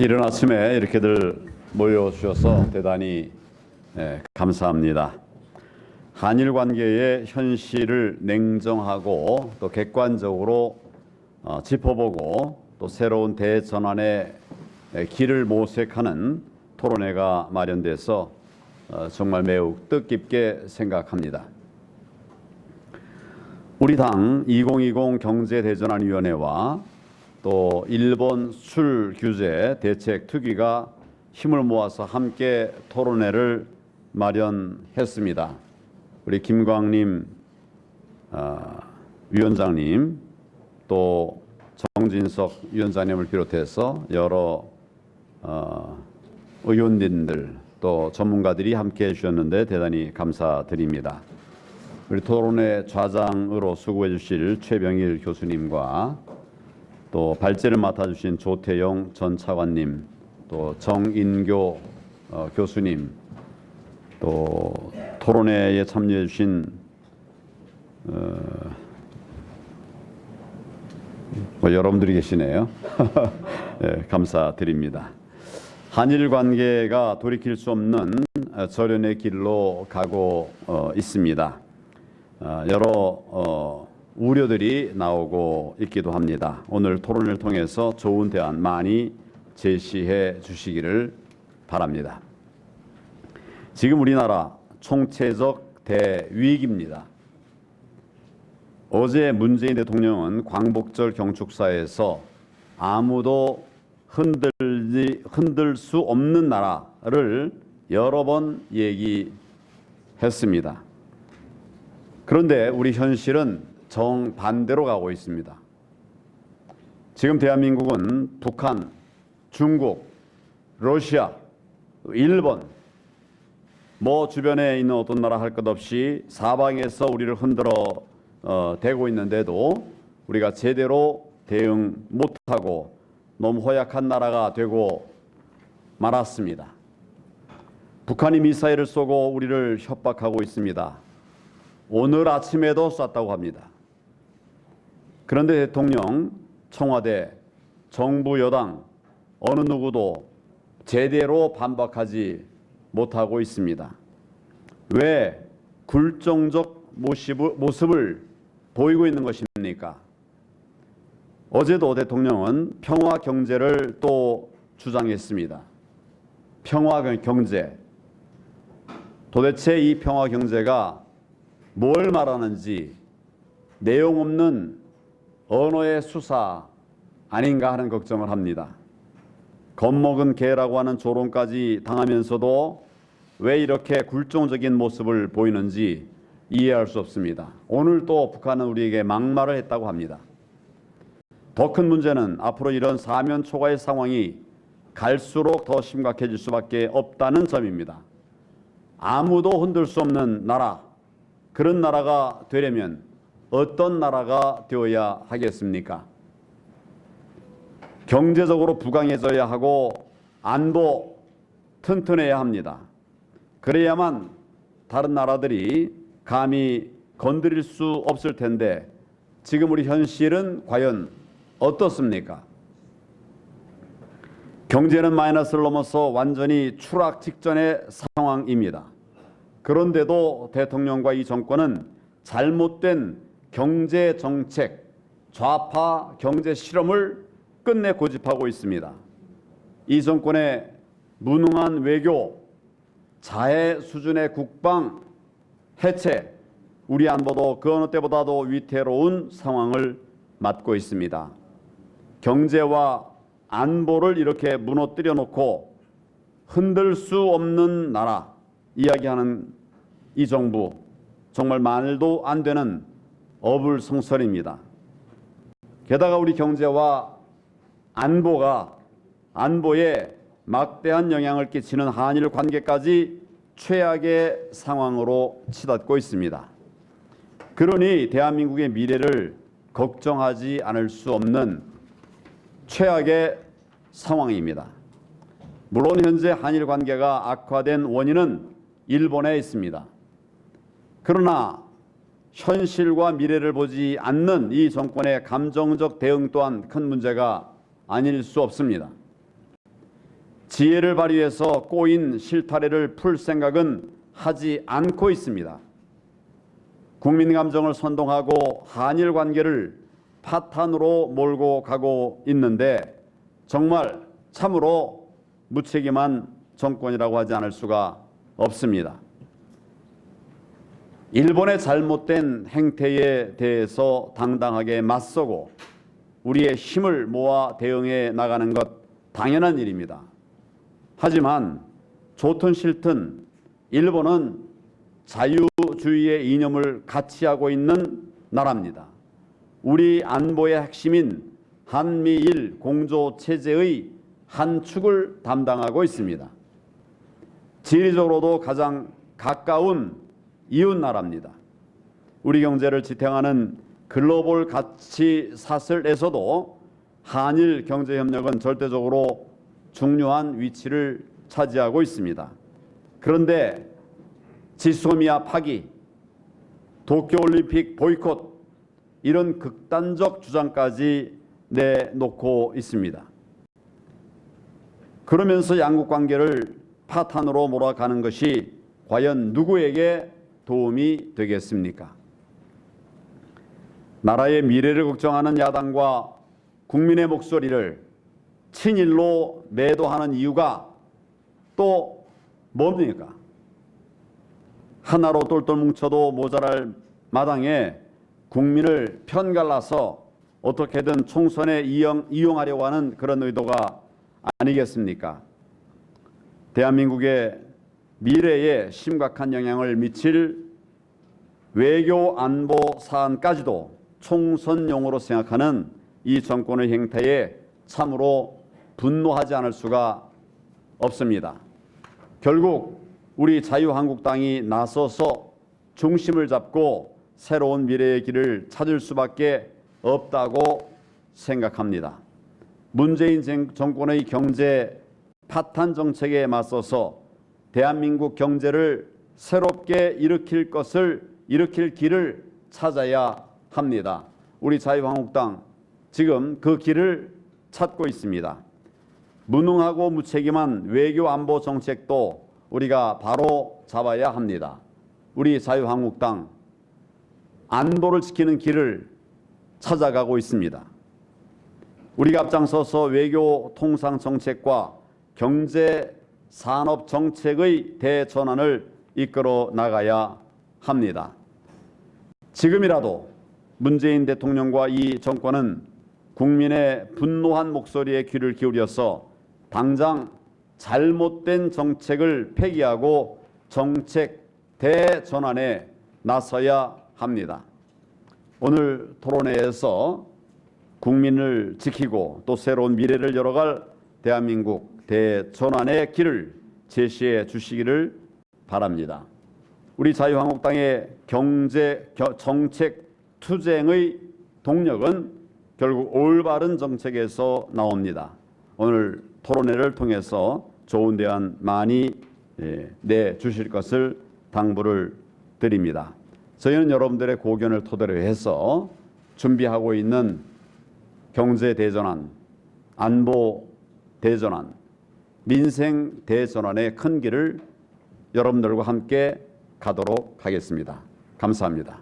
이른 아침에 이렇게들 모여주셔서 대단히 감사합니다. 한일 관계의 현실을 냉정하고 또 객관적으로 짚어보고 또 새로운 대전환의 길을 모색하는 토론회가 마련돼서 정말 매우 뜻깊게 생각합니다. 우리 당 2020 경제대전환위원회와 또 일본 수출 규제 대책 특위가 힘을 모아서 함께 토론회를 마련했습니다. 우리 김광림 위원장님 또 정진석 위원장님을 비롯해서 여러 의원님들 또 전문가들이 함께 해주셨는데 대단히 감사드립니다. 우리 토론회 좌장으로 수고해 주실 최병일 교수님과 또 발제를 맡아주신 조태영 전 차관님, 또 정인교 교수님, 또 토론회에 참여해 주신 여러분들이 계시네요. 네, 감사드립니다. 한일 관계가 돌이킬 수 없는 절연의 길로 가고 있습니다. 여러 우려들이 나오고 있기도 합니다. 오늘 토론을 통해서 좋은 대안 많이 제시해 주시기를 바랍니다. 지금 우리나라 총체적 대위기입니다. 어제 문재인 대통령은 광복절 경축사에서 아무도 흔들 수 없는 나라를 여러 번 얘기했습니다. 그런데 우리 현실은 정반대로 가고 있습니다. 지금 대한민국은 북한, 중국, 러시아, 일본 주변에 있는 어떤 나라 할 것 없이 사방에서 우리를 흔들어 대고 있는데도 우리가 제대로 대응 못하고 너무 허약한 나라가 되고 말았습니다. 북한이 미사일을 쏘고 우리를 협박하고 있습니다. 오늘 아침에도 쐈다고 합니다. 그런데 대통령, 청와대, 정부 여당 어느 누구도 제대로 반박하지 못하고 있습니다. 왜 굴종적 모습을 보이고 있는 것입니까? 어제도 대통령은 평화 경제를 또 주장했습니다. 평화 경제. 도대체 이 평화 경제가 뭘 말하는지 내용 없는 언어의 수사 아닌가 하는 걱정을 합니다. 겁먹은 개라고 하는 조롱까지 당하면서도 왜 이렇게 굴종적인 모습을 보이는지 이해할 수 없습니다. 오늘 또 북한은 우리에게 막말을 했다고 합니다. 더 큰 문제는 앞으로 이런 사면 초과의 상황이 갈수록 더 심각해질 수밖에 없다는 점입니다. 아무도 흔들 수 없는 나라, 그런 나라가 되려면 어떤 나라가 되어야 하겠습니까? 경제적으로 부강해져야 하고 안보 튼튼해야 합니다. 그래야만 다른 나라들이 감히 건드릴 수 없을 텐데 지금 우리 현실은 과연 어떻습니까? 경제는 마이너스를 넘어서 완전히 추락 직전의 상황입니다. 그런데도 대통령과 이 정권은 잘못된 경제 정책, 좌파 경제 실험을 끝내 고집하고 있습니다. 이 정권의 무능한 외교, 자해 수준의 국방 해체, 우리 안보도 그 어느 때보다도 위태로운 상황을 맞고 있습니다. 경제와 안보를 이렇게 무너뜨려 놓고 흔들 수 없는 나라 이야기하는 이 정부, 정말 말도 안 되는 어불성설입니다. 게다가 우리 경제와 안보에 막대한 영향을 끼치는 한일 관계까지 최악의 상황으로 치닫고 있습니다. 그러니 대한민국의 미래를 걱정하지 않을 수 없는 최악의 상황입니다. 물론 현재 한일 관계가 악화된 원인은 일본에 있습니다. 그러나 현실과 미래를 보지 않는 이 정권의 감정적 대응 또한 큰 문제가 아닐 수 없습니다. 지혜를 발휘해서 꼬인 실타래를 풀 생각은 하지 않고 있습니다. 국민 감정을 선동하고 한일 관계를 파탄으로 몰고 가고 있는데 정말 참으로 무책임한 정권이라고 하지 않을 수가 없습니다. 일본의 잘못된 행태에 대해서 당당하게 맞서고 우리의 힘을 모아 대응해 나가는 것 당연한 일입니다. 하지만 좋든 싫든 일본은 자유주의의 이념을 가치하고 있는 나라입니다. 우리 안보의 핵심인 한미일 공조체제의 한 축을 담당하고 있습니다. 지리적으로도 가장 가까운 이웃 나라입니다. 우리 경제를 지탱하는 글로벌 가치 사슬에서도 한일 경제협력은 절대적으로 중요한 위치를 차지하고 있습니다. 그런데 지소미아 파기, 도쿄올림픽 보이콧 이런 극단적 주장까지 내놓고 있습니다. 그러면서 양국 관계를 파탄으로 몰아가는 것이 과연 누구에게 도움이 되겠습니까? 나라의 미래를 걱정하는 야당과 국민의 목소리를 친일로 매도하는 이유가 또 뭡니까? 하나로 똘똘 뭉쳐도 모자랄 마당에 국민을 편갈라서 어떻게든 총선에 이용하려고 하는 그런 의도가 아니겠습니까? 대한민국의 미래에 심각한 영향을 미칠 외교 안보 사안까지도 총선용으로 생각하는 이 정권의 행태에 참으로 분노하지 않을 수가 없습니다. 결국 우리 자유한국당이 나서서 중심을 잡고 새로운 미래의 길을 찾을 수밖에 없다고 생각합니다. 문재인 정권의 경제 파탄 정책에 맞서서 대한민국 경제를 새롭게 일으킬 길을 찾아야 합니다. 우리 자유한국당 지금 그 길을 찾고 있습니다. 무능하고 무책임한 외교 안보 정책도 우리가 바로 잡아야 합니다. 우리 자유한국당 안보를 지키는 길을 찾아가고 있습니다. 우리가 앞장서서 외교 통상 정책과 경제 산업 정책의 대전환을 이끌어 나가야 합니다. 지금이라도 문재인 대통령과 이 정권은 국민의 분노한 목소리에 귀를 기울여서 당장 잘못된 정책을 폐기하고 정책 대전환에 나서야 합니다. 오늘 토론회에서 국민을 지키고 또 새로운 미래를 열어갈 대한민국 대전환의 길을 제시해 주시기를 바랍니다. 우리 자유한국당의 정책 투쟁의 동력은 결국 올바른 정책에서 나옵니다. 오늘 토론회를 통해서 좋은 대안 많이 내주실 것을 당부를 드립니다. 저희는 여러분들의 고견을 토대로 해서 준비하고 있는 경제 대전환, 안보 대전환, 민생 대전환의 큰 길을 여러분들과 함께 가도록 하겠습니다. 감사합니다.